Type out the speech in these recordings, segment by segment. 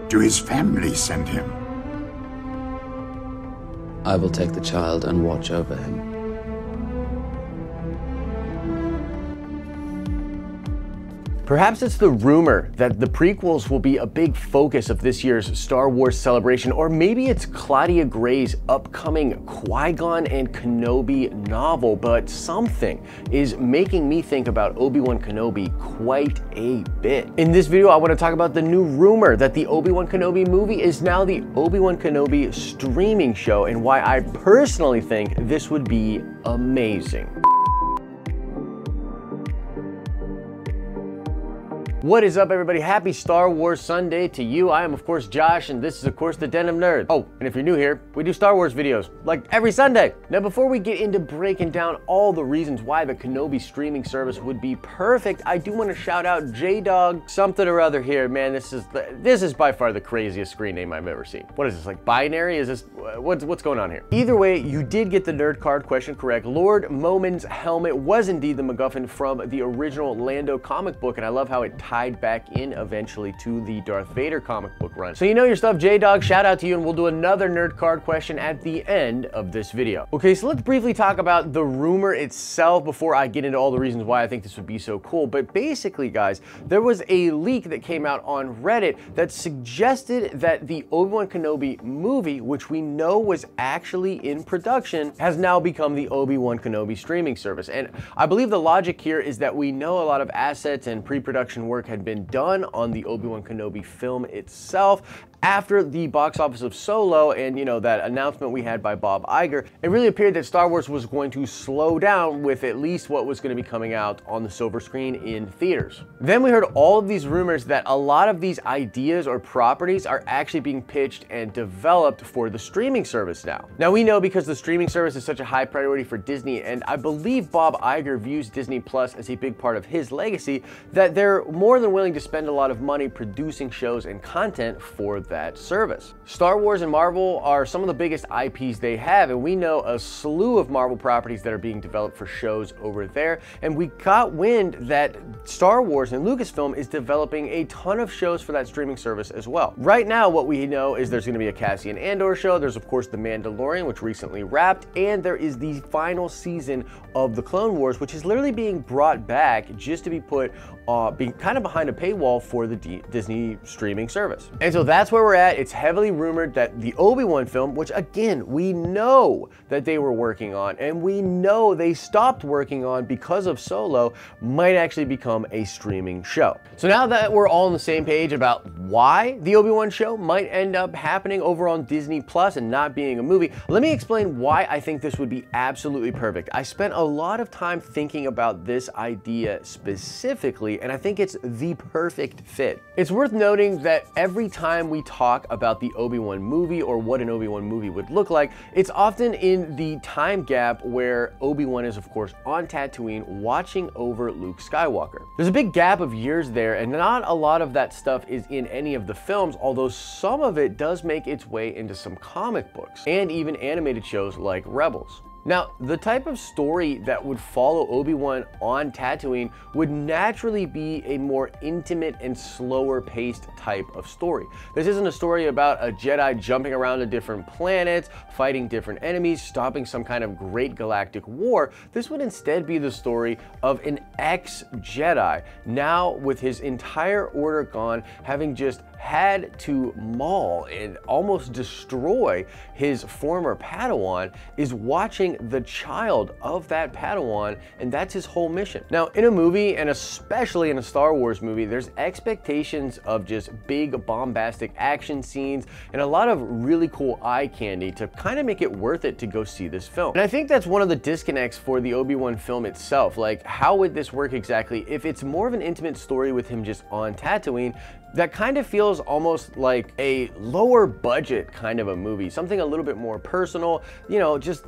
Do his family send him? I will take the child and watch over him. Perhaps it's the rumor that the prequels will be a big focus of this year's Star Wars celebration, or maybe it's Claudia Gray's upcoming Qui-Gon and Kenobi novel, but something is making me think about Obi-Wan Kenobi quite a bit. In this video, I want to talk about the new rumor that the Obi-Wan Kenobi movie is now the Obi-Wan Kenobi streaming show, and why I personally think this would be amazing. What is up, everybody? Happy Star Wars Sunday to you. I am, of course, Josh, and this is, of course, the Den of Nerds. Oh, and if you're new here, we do Star Wars videos, like every Sunday. Now, before we get into breaking down all the reasons why the Kenobi streaming service would be perfect, I do want to shout out J-Dog something or other here. Man, this is by far the craziest screen name I've ever seen. What is this, like binary? Is this, what's going on here? Either way, you did get the nerd card question correct. Lord Momin's helmet was indeed the MacGuffin from the original Lando comic book, and I love how it tied back in eventually to the Darth Vader comic book run. So you know your stuff, J-Dog. Shout out to you, and we'll do another nerd card question at the end of this video. Okay, so let's briefly talk about the rumor itself before I get into all the reasons why I think this would be so cool. But basically, guys, there was a leak that came out on Reddit that suggested that the Obi-Wan Kenobi movie, which we know was actually in production, has now become the Obi-Wan Kenobi streaming service. And I believe the logic here is that we know a lot of assets and pre-production work had been done on the Obi-Wan Kenobi film itself. After the box office of Solo and, you know, that announcement we had by Bob Iger, it really appeared that Star Wars was going to slow down with at least what was going to be coming out on the silver screen in theaters. Then we heard all of these rumors that a lot of these ideas or properties are actually being pitched and developed for the streaming service now. Now we know, because the streaming service is such a high priority for Disney, and I believe Bob Iger views Disney Plus as a big part of his legacy, that they're more than willing to spend a lot of money producing shows and content for that service. Star Wars and Marvel are some of the biggest IPs they have, and we know a slew of Marvel properties that are being developed for shows over there, and we got wind that Star Wars and Lucasfilm is developing a ton of shows for that streaming service as well. Right now, what we know is there's going to be a Cassian Andor show, there's of course The Mandalorian, which recently wrapped, and there is the final season of The Clone Wars, which is literally being brought back just to be put being kind of behind a paywall for the Disney streaming service. And so that's where we're at. It's heavily rumored that the Obi-Wan film, which again, we know that they were working on, and we know they stopped working on because of Solo, might actually become a streaming show. So now that we're all on the same page about why the Obi-Wan show might end up happening over on Disney Plus and not being a movie, let me explain why I think this would be absolutely perfect. I spent a lot of time thinking about this idea specifically, and I think it's the perfect fit. It's worth noting that every time we talk about the Obi-Wan movie or what an Obi-Wan movie would look like, it's often in the time gap where Obi-Wan is, of course, on Tatooine watching over Luke Skywalker. There's a big gap of years there, and not a lot of that stuff is in any of the films, although some of it does make its way into some comic books and even animated shows like Rebels. Now, the type of story that would follow Obi-Wan on Tatooine would naturally be a more intimate and slower paced type of story. This isn't a story about a Jedi jumping around to different planets, fighting different enemies, stopping some kind of great galactic war. This would instead be the story of an ex-Jedi, now with his entire order gone, having just had to maul and almost destroy his former Padawan, is watching the child of that Padawan, and that's his whole mission. Now, in a movie, and especially in a Star Wars movie, there's expectations of just big bombastic action scenes and a lot of really cool eye candy to kind of make it worth it to go see this film. And I think that's one of the disconnects for the Obi-Wan film itself. Like, how would this work exactly if it's more of an intimate story with him just on Tatooine? That kind of feels almost like a lower budget kind of a movie, something a little bit more personal, you know, just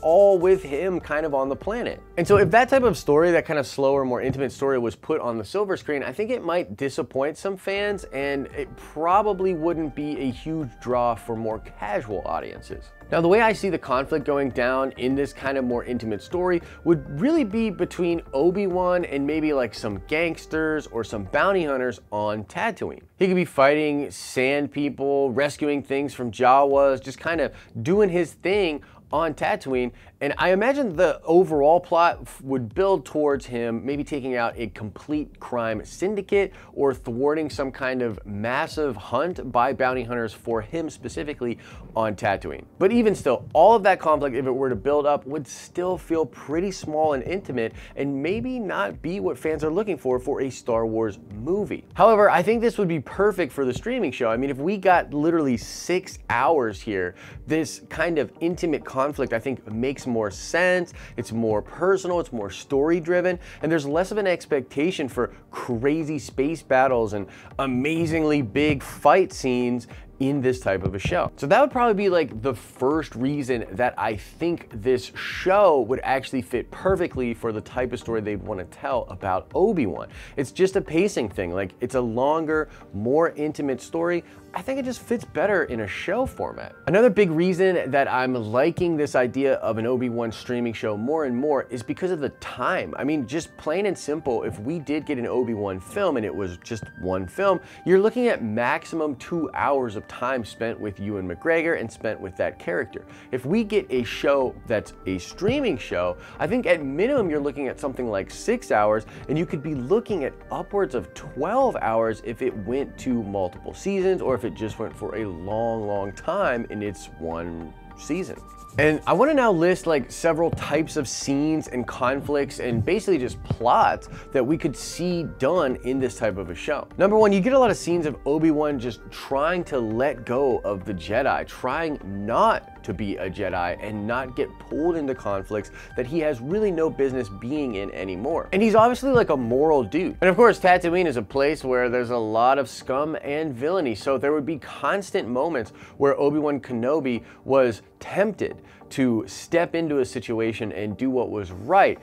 all with him kind of on the planet. And so if that type of story, that kind of slower, more intimate story, was put on the silver screen, I think it might disappoint some fans, and it probably wouldn't be a huge draw for more casual audiences. Now, the way I see the conflict going down in this kind of more intimate story would really be between Obi-Wan and maybe like some gangsters or some bounty hunters on Tatooine. He could be fighting sand people, rescuing things from Jawas, just kind of doing his thing on Tatooine, and I imagine the overall plot would build towards him maybe taking out a complete crime syndicate or thwarting some kind of massive hunt by bounty hunters for him specifically on Tatooine. But even still, all of that conflict, if it were to build up, would still feel pretty small and intimate and maybe not be what fans are looking for a Star Wars movie. However, I think this would be perfect for the streaming show. I mean, if we got literally 6 hours here, this kind of intimate conflict I think makes more sense. It's more personal, it's more story driven, and there's less of an expectation for crazy space battles and amazingly big fight scenes in this type of a show. So that would probably be like the first reason that I think this show would actually fit perfectly for the type of story they want to tell about Obi-Wan. It's just a pacing thing. Like, it's a longer, more intimate story. I think it just fits better in a show format. Another big reason that I'm liking this idea of an Obi-Wan streaming show more and more is because of the time. I mean, just plain and simple, if we did get an Obi-Wan film and it was just one film, you're looking at maximum 2 hours of time spent with Ewan McGregor and spent with that character. If we get a show that's a streaming show, I think at minimum you're looking at something like 6 hours, and you could be looking at upwards of 12 hours if it went to multiple seasons or if it just went for a long time in its one season. And I want to now list like several types of scenes and conflicts and basically just plots that we could see done in this type of a show. Number one, you get a lot of scenes of Obi-Wan just trying to let go of the Jedi, trying not to be a Jedi and not get pulled into conflicts that he has really no business being in anymore. And he's obviously like a moral dude. And of course, Tatooine is a place where there's a lot of scum and villainy, so there would be constant moments where Obi-Wan Kenobi was tempted to step into a situation and do what was right,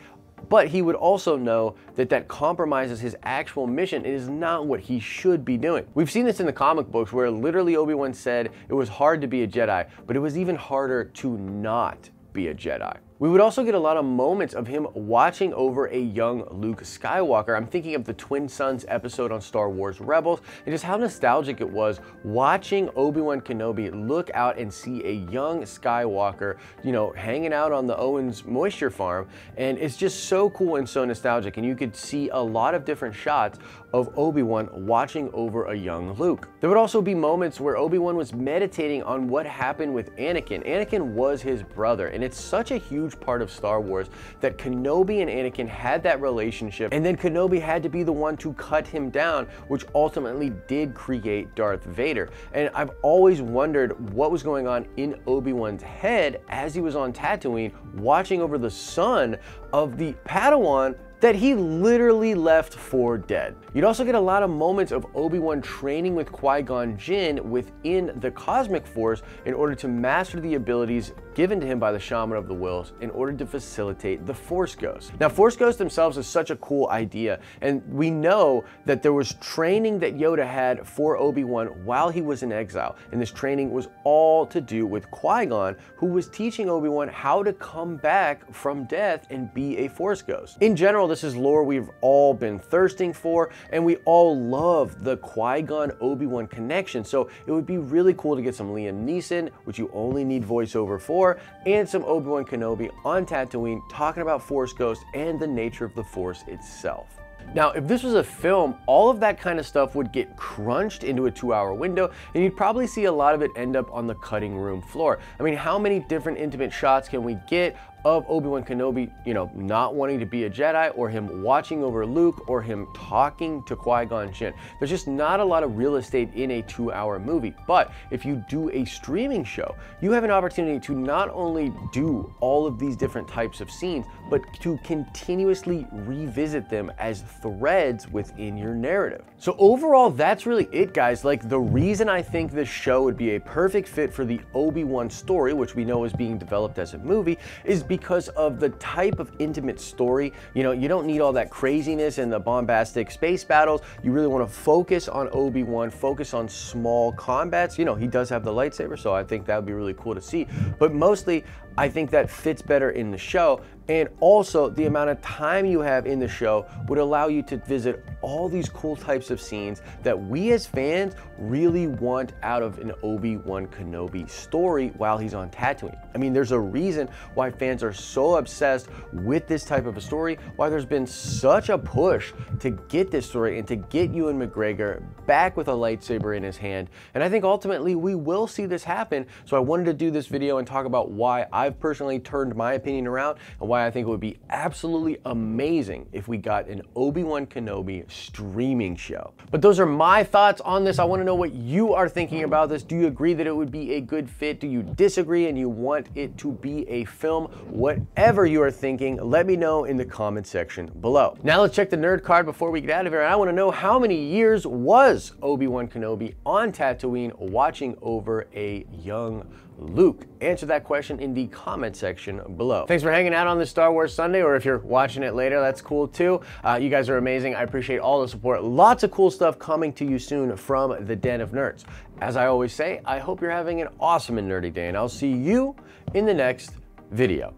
but he would also know that that compromises his actual mission. It is not what he should be doing. We've seen this in the comic books where literally Obi-Wan said it was hard to be a Jedi, but it was even harder to not be a Jedi. We would also get a lot of moments of him watching over a young Luke Skywalker. I'm thinking of the Twin Suns episode on Star Wars Rebels and just how nostalgic it was watching Obi-Wan Kenobi look out and see a young Skywalker, you know, hanging out on the Owens moisture farm. And it's just so cool and so nostalgic. And you could see a lot of different shots of Obi-Wan watching over a young Luke. There would also be moments where Obi-Wan was meditating on what happened with Anakin. Anakin was his brother, and it's such a huge part of Star Wars that Kenobi and Anakin had that relationship, and then Kenobi had to be the one to cut him down, which ultimately did create Darth Vader. And I've always wondered what was going on in Obi-Wan's head as he was on Tatooine watching over the son of the Padawan that he literally left for dead. You'd also get a lot of moments of Obi-Wan training with Qui-Gon Jinn within the Cosmic Force in order to master the abilities given to him by the Shaman of the Wills in order to facilitate the Force Ghosts. Now, Force Ghosts themselves is such a cool idea, and we know that there was training that Yoda had for Obi-Wan while he was in exile, and this training was all to do with Qui-Gon, who was teaching Obi-Wan how to come back from death and be a Force Ghost. In general, this is lore we've all been thirsting for, and we all love the Qui-Gon Obi-Wan connection, so it would be really cool to get some Liam Neeson, which you only need voiceover for, and some Obi-Wan Kenobi on Tatooine talking about Force Ghosts and the nature of the Force itself. Now, if this was a film, all of that kind of stuff would get crunched into a 2-hour window, and you'd probably see a lot of it end up on the cutting room floor. I mean, how many different intimate shots can we get of Obi-Wan Kenobi, you know, not wanting to be a Jedi, or him watching over Luke, or him talking to Qui-Gon Jinn? There's just not a lot of real estate in a 2-hour movie. But if you do a streaming show, you have an opportunity to not only do all of these different types of scenes, but to continuously revisit them as threads within your narrative. So overall, that's really it, guys. Like, the reason I think this show would be a perfect fit for the Obi-Wan story, which we know is being developed as a movie, is because of the type of intimate story. You know, you don't need all that craziness and the bombastic space battles. You really want to focus on Obi-Wan, focus on small combats. You know, he does have the lightsaber, so I think that would be really cool to see. But mostly, I think that fits better in the show. And also, the amount of time you have in the show would allow you to visit all these cool types of scenes that we as fans really want out of an Obi-Wan Kenobi story while he's on Tatooine. I mean, there's a reason why fans are so obsessed with this type of a story, why there's been such a push to get this story and to get Ewan McGregor back with a lightsaber in his hand. And I think ultimately we will see this happen. So I wanted to do this video and talk about why I've personally turned my opinion around and why I think it would be absolutely amazing if we got an Obi-Wan Kenobi streaming show. But those are my thoughts on this. I want to know what you are thinking about this. Do you agree that it would be a good fit? Do you disagree and you want it to be a film? Whatever you are thinking, let me know in the comment section below. Now let's check the nerd card before we get out of here. And I want to know, how many years was Obi-Wan Kenobi on Tatooine watching over a young Luke? Answer that question in the comment section below. Thanks for hanging out on this Star Wars Sunday, or if you're watching it later, that's cool too. You guys are amazing. I appreciate all the support. Lots of cool stuff coming to you soon from the Den of Nerds. As I always say, I hope you're having an awesome and nerdy day, and I'll see you in the next video.